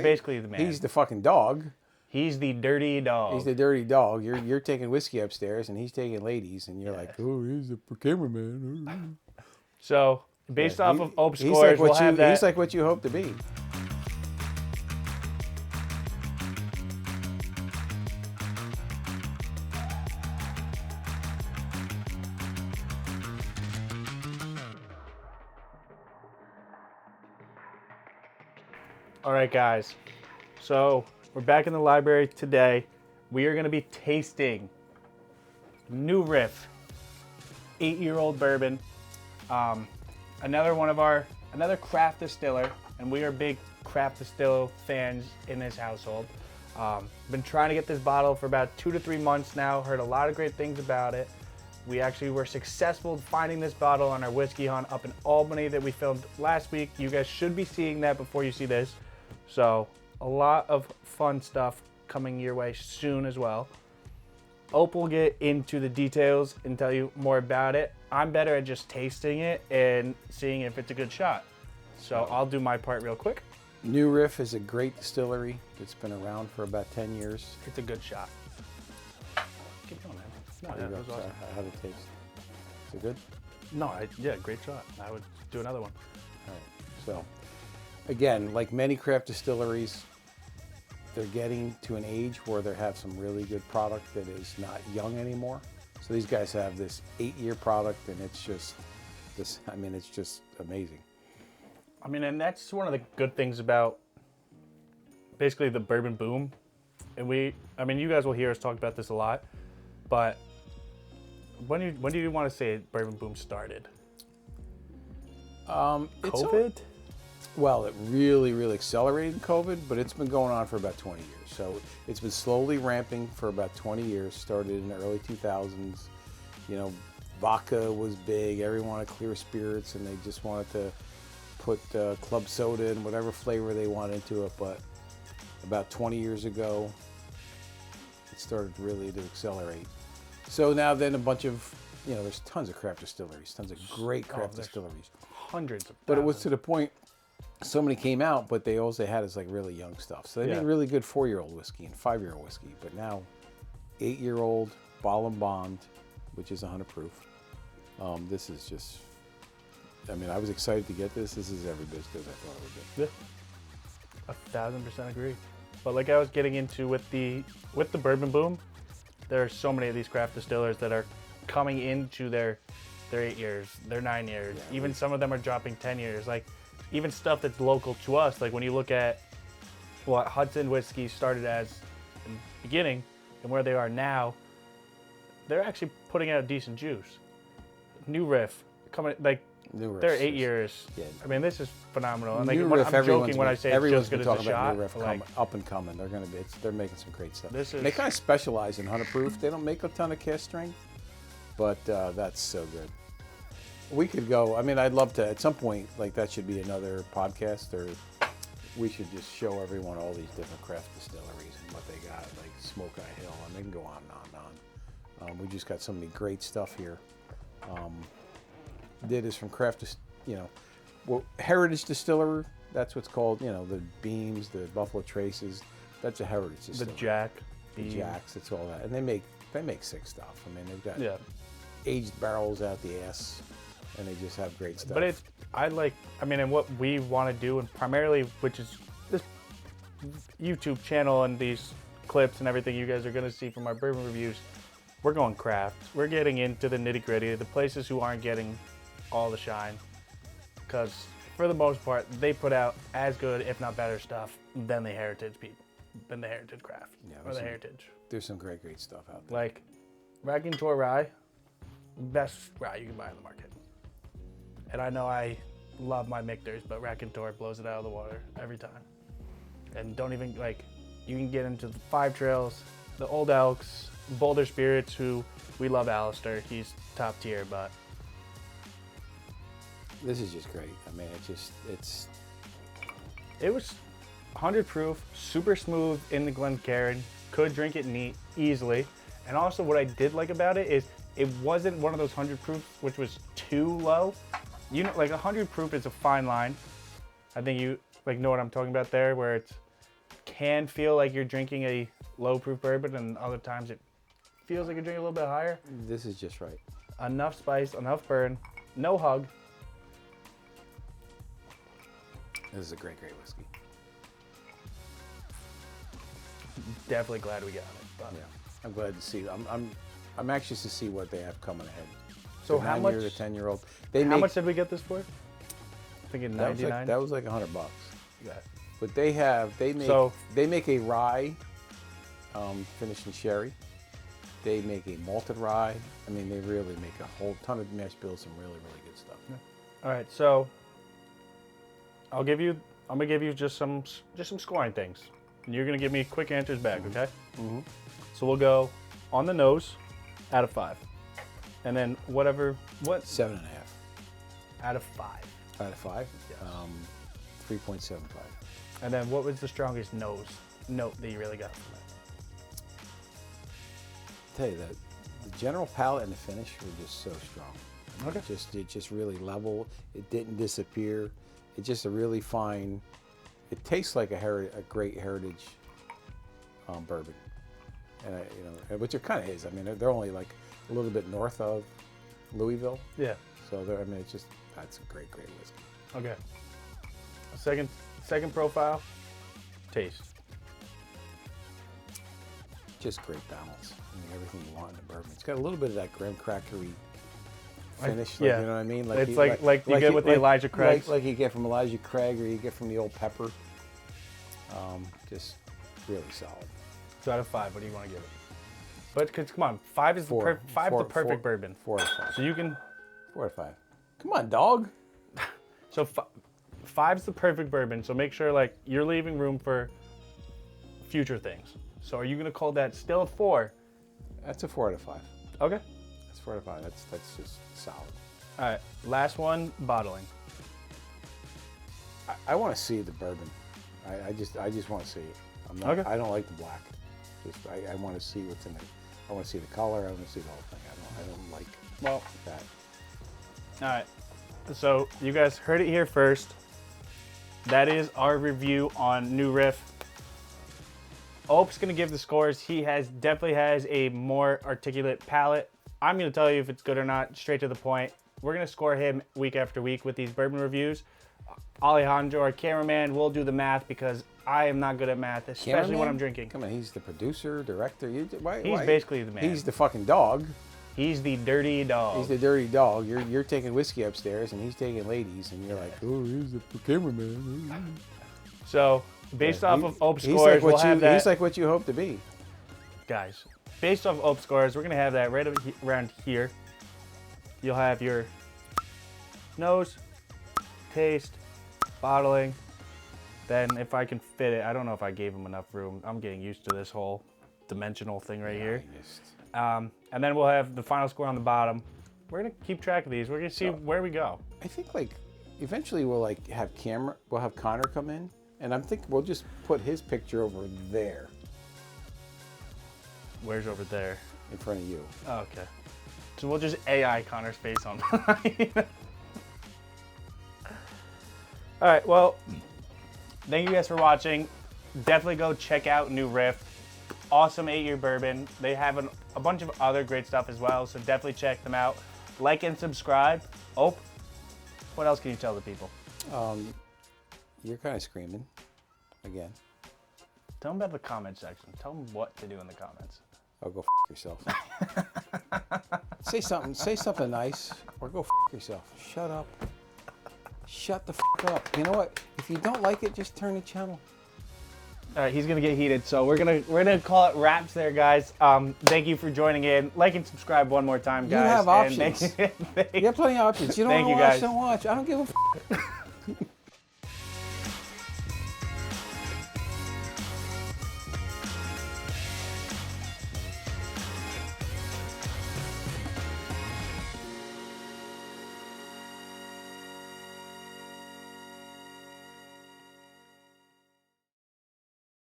Basically the man. He's the fucking dog. He's the dirty dog. He's the dirty dog. You're taking whiskey upstairs, and he's taking ladies, and you're like, oh, he's the cameraman. So, based off of OP he's scores, like we'll have that. He's like what you hope to be. All right, guys. So, we're back in the library today. We are going to be tasting New Riff 8-year-old bourbon. Another craft distiller, and we are big craft distiller fans in this household. Been trying to get this bottle for about 2 to 3 months now. Heard a lot of great things about it. We actually were successful finding this bottle on our whiskey hunt up in Albany that we filmed last week. You guys should be seeing that before you see this. So, a lot of fun stuff coming your way soon as well. Ope will get into the details and tell you more about it. I'm better at just tasting it and seeing if it's a good shot. So I'll do my part real quick. New Riff is a great distillery that's been around for about 10 years. It's a good shot. Keep going, man. No, yeah, that was awesome. How'd it taste? Is it good? No, yeah, great shot. I would do another one. All right. So, again, like many craft distilleries, they're getting to an age where they have some really good product that is not young anymore. So these guys have this 8-year product, and it's just this. I mean, it's just amazing. I mean, and that's one of the good things about basically the bourbon boom. And you guys will hear us talk about this a lot, but when do you want to say bourbon boom started? COVID? Well, it really, really accelerated in COVID, but it's been going on for about 20 years. So it's been slowly ramping for about 20 years, started in the early 2000s. You know, vodka was big. Everyone wanted clear spirits, and they just wanted to put club soda and whatever flavor they wanted into it. But about 20 years ago, it started really to accelerate. So now then a bunch of, there's tons of craft distilleries, tons of great craft distilleries. Hundreds of But it was to the point, so many came out, but they also had is like really young stuff. So they made really good 4-year-old whiskey and 5-year-old whiskey. But now, 8-year-old bottle and bond, which is 100 proof. This is just, I was excited to get this. This is every bit as good as I thought it would be. 1,000% agree. But like I was getting into with the bourbon boom, there are so many of these craft distillers that are coming into their 8 years, their 9 years. Yeah, even some of them are dropping 10 years. Like, even stuff that's local to us, like when you look at what Hudson Whiskey started as in the beginning and where they are now, they're actually putting out decent juice. New Riff, they're 8 years. Yeah. I mean, this is phenomenal. And like, I'm joking when I say it's just good as a shot. New Riff up and coming. They're making some great stuff. And they kind of specialize in 100 proof. They don't make a ton of cast strength, but that's so good. We could go, I'd love to, at some point, like that should be another podcast, or we should just show everyone all these different craft distilleries and what they got, like Smoke Eye Hill, and they can go on and on and on. We just got so many great stuff here. Did is from Heritage Distiller, that's what's called, the Beams, the Buffalo Traces, that's a Heritage Distiller. The Jacks, it's all that. And they make sick stuff. They've got aged barrels out the ass. And they just have great stuff. But and what we want to do, and primarily, which is this YouTube channel and these clips and everything you guys are going to see from our bourbon reviews, we're going craft. We're getting into the nitty gritty, the places who aren't getting all the shine. Because for the most part, they put out as good, if not better stuff than the heritage people, than the heritage craft, or the heritage. There's some great stuff out there. Like Raconteur Rye, best rye you can buy in the market. And I know I love my Michter's, but Raconteur blows it out of the water every time. And don't even, you can get into the Five Trails, the Old Elks, Boulder Spirits, who we love Alistair. He's top tier, but. This is just great. It was 100 proof, super smooth in the Glencairn. Could drink it neat, easily. And also what I did like about it is it wasn't one of those 100 proof, which was too low. 100 proof is a fine line. I think you know what I'm talking about there, where it's can feel like you're drinking a low proof bourbon, and other times it feels like you're drinking a little bit higher. This is just right. Enough spice, enough burn, no hug. This is a great whiskey. Definitely glad we got it. But. Yeah, I'm glad to see. I'm anxious to see what they have coming ahead. So the how much? 9-year to 10-year-old. How much did we get this for? I think $99. That was like $100. Yeah. But they make a rye finished in sherry. They make a malted rye. I mean, they really make a whole ton of mash bills, some really good stuff. Yeah. All right, so I'm gonna give you just some scoring things, and you're gonna give me quick answers back, okay? Mm-hmm. So we'll go on the nose, out of 5, and then what 7.5 out of 5, out of 5. Yes. 3.75. And then what was the strongest note that you really got from it? I tell you that the general palate and the finish were just so strong. Okay. It just really level. It didn't disappear. It's just a really fine. It tastes like a great heritage bourbon, and which it kind of is. I mean, they're only like a little bit north of Louisville. Yeah. So that's a great whiskey. Okay. Second profile, taste. Just great balance. I mean, everything you want in a bourbon. It's got a little bit of that graham crackery finish. Yeah. You know what I mean? It's like you get with the Elijah Craig. Like you get from Elijah Craig, or you get from the Old Pepper. Just really solid. So out of 5, what do you want to give it? But come on, 5 is the perfect bourbon. 4 out of 5. So you can. 4 out of 5. Come on, dog. So 5's the perfect bourbon. So make sure like you're leaving room for future things. So are you gonna call that still a 4? That's a 4 out of 5. Okay. That's 4 out of 5. That's just solid. All right. Last one, bottling. I want to see the bourbon. I just want to see it. Okay. I don't like the black. I want to see what's in it. I want to see the color. I want to see the whole thing. I don't like that. All right. So you guys heard it here first. That is our review on New Riff. Ope's gonna give the scores. He definitely has a more articulate palate. I'm gonna tell you if it's good or not, straight to the point. We're gonna score him week after week with these bourbon reviews. Alejandro, our cameraman, will do the math because I am not good at math, especially when I'm drinking. Come on, he's the producer, director. He's basically the man. He's the fucking dog. He's the dirty dog. He's the dirty dog. You're taking whiskey upstairs, and he's taking ladies, and you're like, oh, he's the cameraman. So, based off of Ope scores, we'll have that. He's like what you hope to be. Guys, based off of Ope scores, we're going to have that right around here. You'll have your nose, taste, bottling. Then if I can fit it, I don't know if I gave him enough room. I'm getting used to this whole dimensional thing right here. And then we'll have the final score on the bottom. We're gonna keep track of these. We're gonna see where we go. I think like eventually we'll have Connor come in, and I'm thinking we'll just put his picture over there. Where's over there? In front of you. Oh, okay. So we'll just AI Connor's face on. All right. Well, thank you guys for watching. Definitely go check out New Riff. Awesome 8-year bourbon. They have a bunch of other great stuff as well, so definitely check them out. Like and subscribe. Ope, what else can you tell the people? You're kind of screaming again. Tell them about the comment section. Tell them what to do in the comments. Oh, go yourself. Say something nice, or go yourself. Shut up. Shut the up. You know what? If you don't like it, just turn the channel. All right, he's gonna get heated, so we're gonna call it wraps there, guys. Thank you for joining in. Like and subscribe one more time, guys. You have options. You have plenty of options. You don't want to watch, don't watch. I don't give a